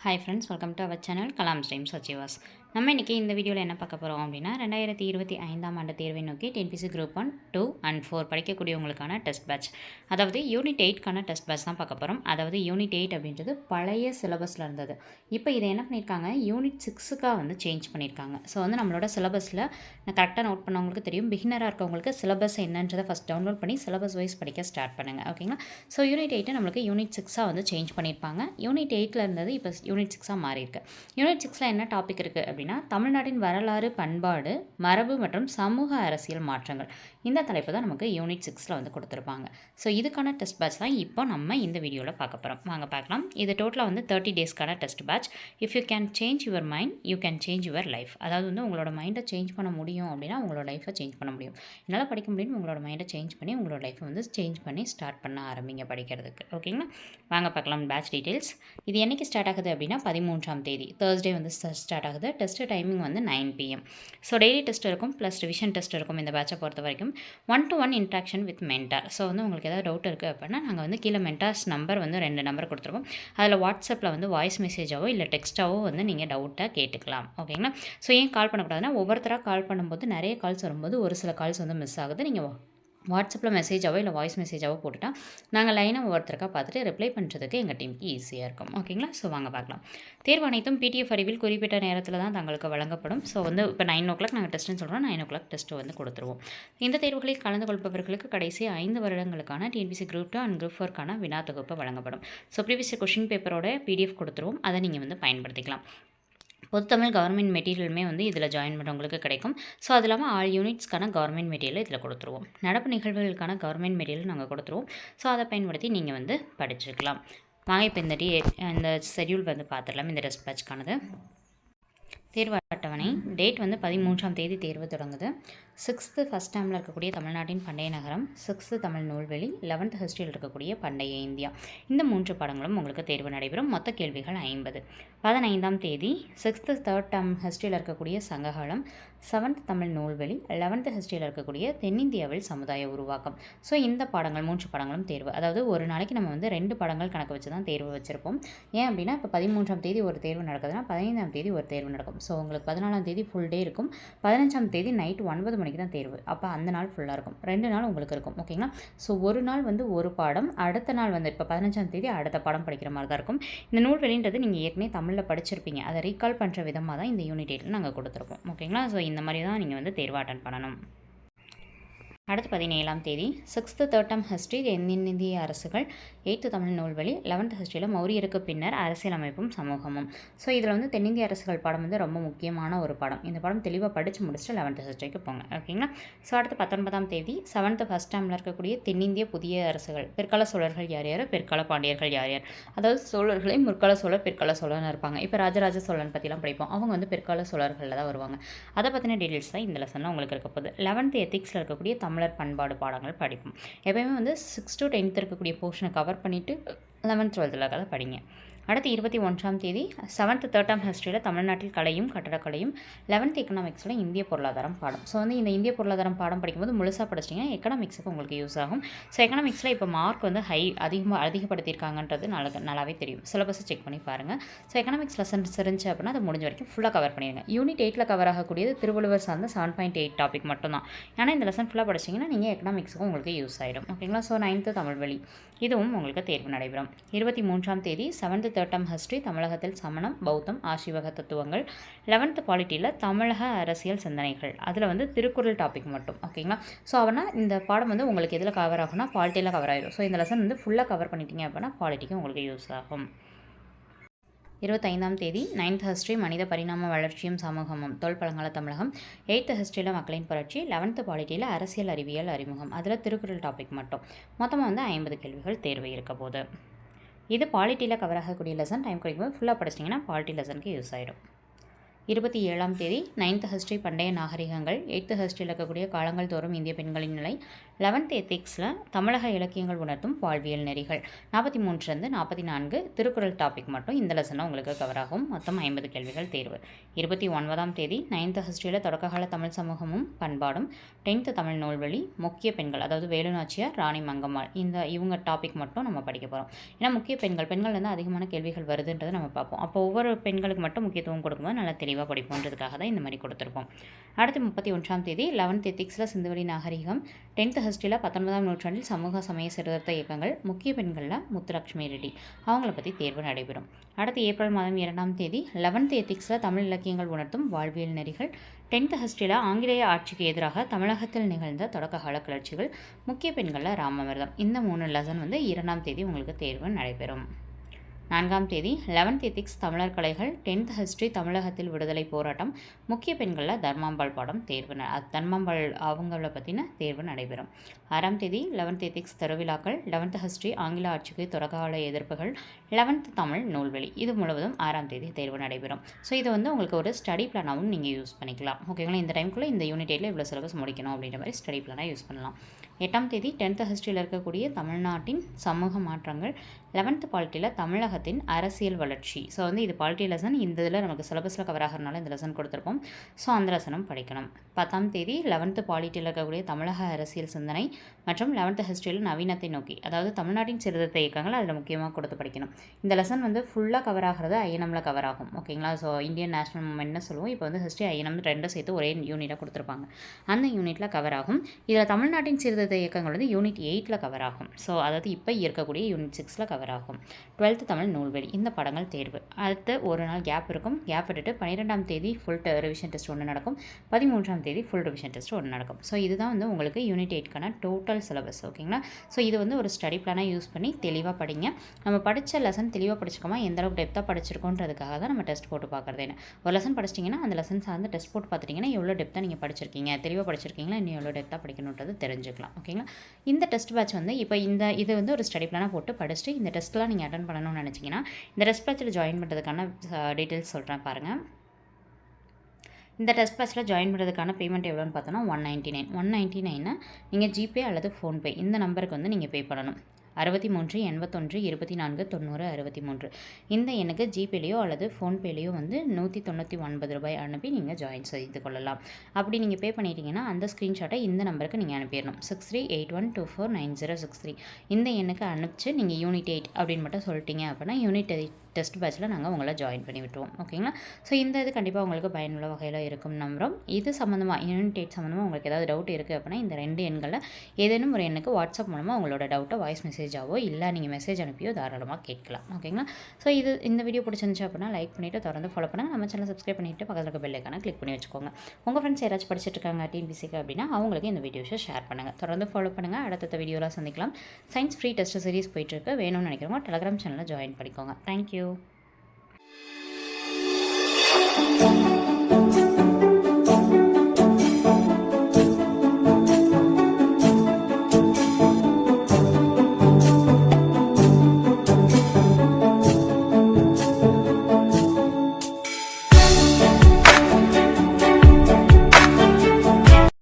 Hi friends, welcome to our channel Kalam's Dreams Achievers. நம்ம இன்றைக்கி இந்த வீடியோவில் என்ன பார்க்க போகிறோம் அப்படின்னா 2025ஆம் ஆண்டு தேர்வை நோக்கி TNPSC Group 1, 2 and 4 படிக்கக்கூடியவங்களுக்கான test batch, அதாவது யூனிட் 8க்கான டெஸ்ட் பேட்ச் தான் பார்க்க போகிறோம். அதாவது யூனிட் 8 அப்படின்றது பழைய சிலபஸில் இருந்தது. இப்போ இதை என்ன பண்ணியிருக்காங்க, யூனிட் 6க்காக வந்து சேஞ்ச் பண்ணியிருக்காங்க. ஸோ வந்து நம்மளோட சிலபஸில் நான் கரெக்டாக நோட் பண்ணவங்களுக்கு தெரியும். பிகினராக இருக்கவங்களுக்கு சிலபஸ் என்னன்றதை ஃபஸ்ட் டவுன்லோட் பண்ணி சிலபஸ் வைஸ் படிக்க ஸ்டார்ட் பண்ணுங்கள். ஓகேங்களா? ஸோ யூனிட் 8 நம்மளுக்கு யூனிட் 6ஆக வந்து சேஞ்ச் பண்ணியிருப்பாங்க. யூனிட் 8ல் இருந்தது இப்போ யூனிட் 6ஆக மாறி இருக்கு. யூனிட் 6ல் என்ன டாபிக் இருக்குது அப்படின்னா, தமிழ்நாட்டின் வரலாறு, பண்பாடு, மரபு மற்றும் சமூக அரசியல் மாற்றங்கள், இந்த தலைப்பு தான் நமக்கு யூனிட் 6ல் வந்து கொடுத்துருப்பாங்க. ஸோ இதுக்கான டெஸ்ட் பேட்ச் தான் இப்போ நம்ம இந்த வீடியோவில் பார்க்க போகிறோம். வாங்க பார்க்கலாம். இது டோட்டலாக வந்து 30 டேஸ்க்கான test patch. If you can change your mind, you can change your life. அதாவது வந்து உங்களோட மைண்டை சேஞ்ச் பண்ண முடியும் அப்படின்னா உங்களோட லைஃப்பை சேஞ்ச் பண்ண முடியும். என்னால் படிக்க முடியும், உங்களோட மைண்டை சேஞ்ச் பண்ணி உங்களோட லைஃப்பை வந்து சேஞ்ச் பண்ணி ஸ்டார்ட் பண்ண ஆரம்பிங்க படிக்கிறதுக்கு. ஓகேங்களா? வாங்க பார்க்கலாம் பேட்ச் டீட்டெயில்ஸ். இது என்றைக்கு ஸ்டார்ட் ஆகுது அப்படின்னா 13ஆம் தேதி தேர்ஸ்டே வந்து ஸ்டார்ட் ஆகுது. டெஸ்ட் டைமிங் வந்து 9 PM. ஸோ டெய்லி டெஸ்ட் இருக்கும் ப்ளஸ் ரிவிஷன் டெஸ்ட் இருக்கும். இந்த பேட்சை பொறுத்த வரைக்கும் 1-to-1 interaction with mentor. So வந்து உங்களுக்கு ஏதாவது டவுட் இருக்குது அப்படின்னா நாங்கள் வந்து கீழே மென்டார்ஸ் நம்பர் வந்து 2 நம்பர் கொடுத்துருவோம். அதில் வாட்ஸ்அப்பில் வந்து வாய்ஸ் மெசேஜாவோ இல்லை டெக்ஸ்ட்டாவோ வந்து நீங்கள் டவுட்டாக கேட்டுக்கலாம். ஓகேங்களா? ஸோ ஏன் கால் பண்ணக்கூடாதுன்னா, ஒவ்வொருத்தராக கால் பண்ணும்போது நிறைய கால்ஸ் வரும்போது ஒரு சில கால்ஸ் வந்து மிஸ் ஆகுது. நீங்கள் வாட்ஸ்அப்பில் மெசேஜாவோ இல்லை வாய்ஸ் மெசேஜாவோ போட்டுட்டா நாங்கள் லைனாக ஒவ்வொருத்தருக்காக பார்த்துட்டு ரிப்ளை பண்ணுறதுக்கு எங்கள் டீமுக்கு ஈஸியாக இருக்கும். ஓகேங்களா? ஸோ வாங்க பார்க்கலாம். தேர்வு அனைத்தும் PDF அறிவில் குறிப்பிட்ட நேரத்தில் தான் தங்களுக்கு வழங்கப்படும். ஸோ வந்து இப்போ 9 o'clock நாங்கள் டெஸ்ட்டுன்னு சொல்கிறோம், 9 o'clock டெஸ்ட்டு வந்து கொடுத்துருவோம். இந்த தேர்வுகளில் கலந்து கொள்பவர்களுக்கு கடைசி 5 வருடங்களுக்கான TNPSC Group 2 அண்ட் Group 4க்கான வினா தொகுப்பு வழங்கப்படும். ஸோ ப்ரீவியஸ் கொஷின் பேப்பரோட PDF கொடுத்துருவோம், அதை நீங்கள் வந்து பயன்படுத்திக்கலாம். பொதுத்தமிழ் கவர்மெண்ட் மெட்டீரியலுமே வந்து இதில் ஜாயின் பண்ணுறவங்களுக்கு கிடைக்கும். ஸோ அது இல்லாமல் ஆல் யூனிட்ஸ்க்கான கவர்மெண்ட் மெட்டீரியல் இதில் கொடுத்துருவோம். நடப்பு நிகழ்வுகளுக்கான கவர்மெண்ட் மெட்டீரியல் நாங்கள் கொடுத்துருவோம். ஸோ அதை பயன்படுத்தி நீங்கள் வந்து படிச்சிருக்கலாம். வாங்க இப்போ இந்த ஷெட்யூல் வந்து பார்த்துடலாம். இந்த டெஸ்ட் பேட்ச்க்கானது தேர்வு அட்டவணை டேட் வந்து 13ஆம் தேதி தேர்வு தொடங்குது. 6th ஃபஸ்ட் டேர்மில் இருக்கக்கூடிய தமிழ்நாட்டின் பண்டைய நகரம், 6th தமிழ் நூல்வெளி, 11th ஹிஸ்ட்ரியில் இருக்கக்கூடிய பண்டைய இந்தியா, இந்த 3 பாடங்களும் உங்களுக்கு தேர்வு நடைபெறும். மொத்த கேள்விகள் 50. 15ஆம் தேதி 6th தேர்ட் டேர்ம் ஹிஸ்ட்ரியில் இருக்கக்கூடிய சங்ககாலம், 7th தமிழ் நூல்வெளி, 11th ஹிஸ்ட்ரியில் இருக்கக்கூடிய தென்னிந்தியாவில் சமுதாய உருவாக்கம். ஸோ இந்த பாடங்கள் 3 பாடங்களும் தேர்வு. அதாவது ஒரு நாளைக்கு நம்ம வந்து 2 பாடங்கள் கணக்கு வச்சு தான் தேர்வு வச்சுருப்போம். ஏன் அப்படின்னா இப்போ 13ஆம் தேதி ஒரு தேர்வு நடக்குதுன்னா 15ஆம் தேதி ஒரு தேர்வு நடக்கும். ஸோ உங்களுக்கு 14ஆம் தேதி ஃபுல் டே இருக்கும், 15ஆம் தேதி நைட் 9 மணிக்கு தான் தேர்வு. அப்போ அந்த நாள் ஃபுல்லாக இருக்கும், 2 நாள் உங்களுக்கு இருக்கும். ஓகேங்களா? ஸோ ஒரு நாள் வந்து ஒரு பாடம், அடுத்த நாள் வந்து இப்போ 15ஆம் தேதி அடுத்த பாடம் படிக்கிற மாதிரி தான் இருக்கும். இந்த நூல்வெளின்றது நீங்கள் ஏற்கனவே தமிழில் படிச்சிருப்பீங்க, அதை ரீகால் பண்ணுற விதமாக தான் இந்த யூனிட் 8 நாங்கள் கொடுத்துருப்போம். ஓகேங்களா? ஸோ இந்த மாதிரி தான் நீங்கள் வந்து தேர்வு அட்டன் பண்ணணும். அடுத்து 17ஆம் தேதி 6th தேர்ட் டேர்ம் ஹிஸ்ட்ரி தென்னிந்திய அரசுகள், 8th தமிழ் நூல்வெளி, 11th ஹிஸ்ட்ரியில் மௌரியருக்கு பின்னர் அரசியலமைப்பும் சமூகமும். ஸோ இதில் வந்து தென்னிந்திய அரசுகள் பாடம் வந்து ரொம்ப முக்கியமான ஒரு பாடம். இந்த பாடம் தெளிவாக படித்து முடிச்சுட்டு 11th ஹிஸ்ட்ரிக்கு போங்க. ஓகேங்களா? ஸோ அடுத்து 19ஆம் தேதி 7th ஃபஸ்ட் டேர்மில் இருக்கக்கூடிய தென்னிந்திய புதிய அரசுகள், பிற்கால சோழர்கள் யார் யார், பிற்கால பாண்டியர்கள் யார் யார். அதாவது சோழர்களே முற்கால சோழர், பிற்கால சோழர்னு இருப்பாங்க. இப்போ ராஜராஜ சோழன் பற்றிலாம் படிப்போம், அவங்க வந்து பிற்கால சோழர்களில் தான் வருவாங்க. அதை பற்றின டீட்டெயில்ஸ் தான் இந்த லெசனில் உங்களுக்கு இருக்க போகுது. 11th எத்திக்ஸில் இருக்கக்கூடிய தமிழர் பண்பாடு பாடங்கள் படிப்போம். எப்பயுமே வந்து 6 to 10th இருக்கக்கூடிய போர்ஷனை கவர் பண்ணிவிட்டு 11th 12th படிங்க. அடுத்து 21ஆம் தேதி 7th தேர்ட் டேர்ம் ஹிஸ்ட்ரியில் தமிழ்நாட்டில் கலையும் கட்டடக்கலையும், 11th எக்கனாமிக்ஸில் இந்திய பொருளாதாரம் பாடம். ஸோ வந்து இந்த இந்திய பொருளாதாரம் பாடம் படிக்கும்போது முழுசாக படிச்சிட்டிங்கன்னா எக்கனாமிக்ஸுக்கு உங்களுக்கு யூஸ் ஆகும். ஸோ எக்கனாமிக்ஸில் இப்போ மார்க் வந்து அதிகப்படுத்தியிருக்காங்கன்றது நல்லாவே தெரியும். சிலபஸை செக் பண்ணி பாருங்கள். ஸோ எக்கனாமிக்ஸ் லெசன்ஸ் இருந்துச்சு அப்படின்னா அது முடிஞ்ச வரைக்கும் ஃபுல்லாக கவர் பண்ணிடுங்க. யூனிட் 8ல் கவர் ஆகக்கூடியது திருவள்ளுவர் சார்ந்த 7.8 டாபிக் மட்டும்தான். ஏன்னா இந்த லெசன் ஃபுல்லாக படிச்சிங்கன்னா நீங்கள் எக்கனாமிக்ஸுக்கும் உங்களுக்கு யூஸ் ஆகிடும். ஓகேங்களா? ஸோ 9th தமிழ்வழி இதுவும் உங்களுக்கு தேர்வு நடைபெறும். 23ஆம் தேதி 7th தேர்ட் டேர்ம் ஹிஸ்ட்ரி தமிழகத்தில் சமணம், பௌத்தம், ஆசீவக தத்துவங்கள், 11th பாலிட்டியில் தமிழக அரசியல் சிந்தனைகள், அதில் வந்து திருக்குறள் டாபிக் மட்டும். ஓகேங்களா? ஸோ அவனா இந்த பாடம் வந்து உங்களுக்கு எதில் கவர் ஆகும்னா பாலிட்டியில் கவர் ஆகிடும். ஸோ இந்த லெசன் வந்து ஃபுல்லாக கவர் பண்ணிட்டீங்க அப்படின்னா பாலிட்டிக்கு உங்களுக்கு யூஸ் ஆகும். 25ஆம் தேதி 9th ஹிஸ்ட்ரி மனித பரிணாம வளர்ச்சியும் சமூகமும், தொல்பழங்கால தமிழகம், 8th ஹிஸ்ட்ரியில் மக்களின் புரட்சி, 11th பாலிட்டியில் அரசியல் அறிவியல் அறிமுகம், அதில் திருக்குறள் டாபிக் மட்டும். மொத்தமாக வந்து 50 கேள்விகள் தேர்வு இருக்க போது. இது பாலிட்டியில் கவர் ஆகக்கூடிய லெசன். டைம் கிடைக்கும்போது ஃபுல்லாக படிச்சிட்டிங்கன்னா பாலிட்டி லெசனுக்கு யூஸ் ஆகிடும். 27ஆம் தேதி 9th ஹிஸ்ட்ரி பண்டைய நாகரிகங்கள், 8th ஹிஸ்ட்ரியில் இருக்கக்கூடிய காலங்கள் தோறும் இந்திய பெண்களின் நிலை, 11th எத்திக்ஸில் தமிழக இலக்கியங்கள் உணர்த்தும் வாழ்வியல் நெறிகள் 43 44 திருக்குறள் டாபிக் மட்டும் இந்த லெசனில் உங்களுக்கு கவர் ஆகும். மொத்தம் 50 கேள்விகள் தேர்வு. 29ஆம் தேதி 9th ஹிஸ்ட்ரியில் தொடக்ககால தமிழ் சமூகமும் பண்பாடும், 10th தமிழ் நூல்வழி, முக்கிய பெண்கள் அதாவது வேலுநாச்சியார், ராணி மங்கம்மாள் இவங்க டாபிக் மட்டும் நம்ம படிக்க போகிறோம். ஏன்னா முக்கிய பெண்கள் வந்து அதிகமான கேள்விகள் வருதுன்றதை நம்ம பார்ப்போம். அப்போ ஒவ்வொரு பெண்களுக்கு மட்டும் முக்கியத்துவம் கொடுக்கும்போது நல்லா தெளிவாக படிப்போன்றதுக்காக தான் இந்த மாதிரி கொடுத்துருப்போம். அடுத்து 31ஆம் தேதி 11th எத்திக்ஸில் சிந்துவெளி நாகரிகம், 10th ஹிஸ்ட்ரியில் 19ஆம் நூற்றாண்டில் சமூக சமய சீர்திருத்த இயக்கங்கள், முக்கிய பெண்களில் முத்துலட்சுமி ரெட்டி அவங்கள பற்றி தேர்வு நடைபெறும். அடுத்து ஏப்ரல் மாதம் 2ஆம் தேதி 11th எத்திக்ஸில் தமிழ் இலக்கியங்கள் உணர்த்தும் வாழ்வியல் நெறிகள், 10th ஹிஸ்ட்ரியில் ஆங்கிலேய ஆட்சிக்கு எதிராக தமிழகத்தில் நிகழ்ந்த தொடக்ககால கிளர்ச்சிகள், முக்கிய பெண்களில் ராமாமிர்தம். இந்த 3 லெசன் வந்து 2ஆம் தேதி உங்களுக்கு தேர்வு நடைபெறும். 4ஆம் தேதி 11th எத்திக்ஸ் தமிழர் கலைகள், 10th ஹிஸ்ட்ரி தமிழகத்தில் விடுதலை போராட்டம், முக்கிய பெண்களில் தர்மாம்பாள் பாடம் தேர்வு தர்மாம்பாள் அவங்கள பற்றின தேர்வு நடைபெறும். 6ஆம் தேதி 11th எத்திக்ஸ் திருவிழாக்கள், 11th ஹிஸ்ட்ரி ஆங்கில ஆட்சிக்கு தொடக்கால எதிர்ப்புகள், 11th தமிழ் நூல்வெளி. இது முழுவதும் 6ஆம் தேதி தேர்வு நடைபெறும். ஸோ இது வந்து உங்களுக்கு ஒரு ஸ்டடி பிளானாகவும் நீங்கள் யூஸ் பண்ணிக்கலாம். ஓகேங்களா? இந்த டைமுக்குள்ளே இந்த யூனிட் 8ல் இவ்வளோ சிலபஸ் முடிக்கணும் அப்படின்ற மாதிரி ஸ்டடி பிளானாக யூஸ் பண்ணலாம். 8ஆம் தேதி 10th ஹிஸ்ட்ரியில் இருக்கக்கூடிய தமிழ்நாட்டின் சமூக மாற்றங்கள், 11th பாலிட்டியில் தமிழகத்தின் அரசியல் வளர்ச்சி. ஸோ வந்து இது பாலிட்டி லெசன், இந்த இதில் நமக்கு சிலபஸில் கவர் ஆகிறனால இந்த லெசன் கொடுத்துருப்போம். ஸோ அந்த லெசனும் படிக்கணும். 10ஆம் தேதி 11th பாலிட்டியில் இருக்கக்கூடிய தமிழக அரசியல் சிந்தனை மற்றும் 11th ஹிஸ்ட்ரியில் நவீனத்தை நோக்கி, அதாவது தமிழ்நாட்டின் சீர்திருத்த இயக்கங்கள் அதில் முக்கியமாக கொடுத்து படிக்கணும். இந்த லெசன் வந்து ஃபுல்லாக கவர் ஆகிறது ஐஎன்எம்மில் கவர் ஆகும். ஓகேங்களா? ஸோ இந்தியன் நேஷனல் மூவ்மெண்ட்னு சொல்லுவோம். இப்போ வந்து ஹிஸ்ட்ரி ஐஎன்எம் 2 சேர்த்து ஒரே யூனிட்டாக கொடுத்துருப்பாங்க. அந்த யூனிட்டில் கவர் ஆகும். இதில் தமிழ்நாட்டின் சீர்திருத்த இயக்கங்கள் வந்து யூனிட் 8ல் கவர் ஆகும். ஸோ அதாவது இப்போ இருக்கக்கூடிய யூனிட் 6ல் கவர் ஆகும். 12th தமிழ் நூல்வெளி இந்த படங்கள் தேர்வு. அடுத்து ஒரு நாள் கேப் இருக்கும். கேப் விட்டுட்டு 12ஆம் தேதி ஃபுல் ரிவிஷன் டெஸ்ட் ஒன்று நடக்கும். 13ஆம் தேதி ஃபுல் ரிவிஷன் டெஸ்ட் ஒன்று நடக்கும். ஸோ இதுதான் வந்து உங்களுக்கு யூனிட் 8க்கான டோட்டல் சிலபஸ். ஓகேங்களா? ஸோ இது வந்து ஒரு ஸ்டடி பிளானாக யூஸ் பண்ணி தெளிவாக படிங்க. நம்ம படித்த லெசன் தெளிவாக படிச்சிருக்கோமா, எந்த அளவுக்கு டெப்த்தாக படிச்சிருக்கோன்றதுக்காக தான் நம்ம டெஸ்ட் போட்டு பார்க்குறது. என்ன ஒரு லெசன் படிச்சிட்டிங்கன்னா அந்த லெசன் சார்ந்து டெஸ்ட் போட்டு பார்த்துட்டிங்கன்னா எவ்வளோ டெப்த்தாக நீங்கள் படிச்சிருக்கீங்க, தெளிவாக படிச்சிருக்கீங்களா, இன்னும் எவ்வளோ டெப்த்தாக படிக்கணுன்றது தெரிஞ்சுக்கலாம். ஓகேங்களா? இந்த டெஸ்ட் பேட்ச் வந்து இப்போ இது வந்து ஒரு ஸ்டடி பிளானாக போட்டு படிச்சுட்டு இந்த டெஸ்ட்லாம் நீங்கள் அட்டன் பண்ணணும்னு நினச்சிங்கன்னா இந்த டெஸ்ட் பேட்சில் ஜாயின் பண்ணுறதுக்கான டீட்டெயில்ஸ் சொல்கிறேன் பாருங்கள். இந்த டெஸ்ட் பேட்சில் ஜாயின் பண்ணுறதுக்கான பேமெண்ட் எவ்வளோன்னு பார்த்தோன்னா 199 நீங்கள் ஜிபே அல்லது ஃபோன்பே இந்த நம்பருக்கு வந்து நீங்கள் பே பண்ணணும். 63 81 24 90 63 இந்த எண்ணுக்கு ஜிபேலையோ அல்லது ஃபோன்பேலையோ வந்து 199 ரூபாய் அனுப்பி நீங்கள் ஜாயின் செய்து கொள்ளலாம். அப்படி நீங்கள் பே பண்ணிட்டீங்கன்னா அந்த ஸ்க்ரீன்ஷாட்டை இந்த நம்பருக்கு நீங்கள் அனுப்பிடணும். 6381249063 இந்த எண்ணுக்கு அனுப்பிச்சு நீங்கள் யூனிட் 8 அப்படின்னு மட்டும் சொல்லிட்டீங்க அப்படின்னா யூனிட் 8 டெஸ்ட் பேட்சில் நாங்கள் உங்களை ஜாயின் பண்ணி விட்டுருவோம். ஓகேங்களா? ஸோ இந்த இது கண்டிப்பாக உங்களுக்கு பயனுள்ள வகையில் இருக்கும் நம்புகிறோம். இது சம்மந்தமாக யூனிட் 8 சம்மந்தமாக உங்களுக்கு ஏதாவது டவுட் இருக்குது அப்படின்னா இந்த 2 எண்களில் ஏதேனும் ஒரு எண்ணுக்கு வாட்ஸ்அப் மூலமாக உங்களோட டவுட்டை வாய்ஸ் மெசேஜாவோ இல்லை நீங்கள் மெசேஜ் அனுப்பியோ தாராளமாக கேட்கலாம். ஓகேங்களா? ஸோ இந்த வீடியோ பிடிச்சிருந்துச்சு அப்படின்னா லைக் பண்ணிவிட்டு தொடர்ந்து ஃபாலோ பண்ணுங்கள். நம்ம சேனல் சப்ஸ்கிரைப் பண்ணிவிட்டு பக்கத்தில் இருக்க பெல் ஐக்கானை கிளிக் பண்ணி வச்சுக்கோங்க. உங்கள் ஃப்ரெண்ட்ஸ் யாராச்சும் படிச்சுட்டு இருக்காங்க டிஎன்பிசிக்கு அப்படின்னா அவங்களுக்கு இந்த வீடியோஸை ஷேர் பண்ணுங்கள். தொடர்ந்து ஃபாலோ பண்ணுங்கள். அடுத்த வீடியோலாம் சந்திக்கலாம். சயின்ஸ் ஃப்ரீ டெஸ்ட் சீரிஸ் போயிட்டுருக்கு. வேணும்னு நினைக்கிறவங்க டெலிகிராம் சேனலில் ஜாயின் பண்ணிக்கோங்க. தேங்க்யூ.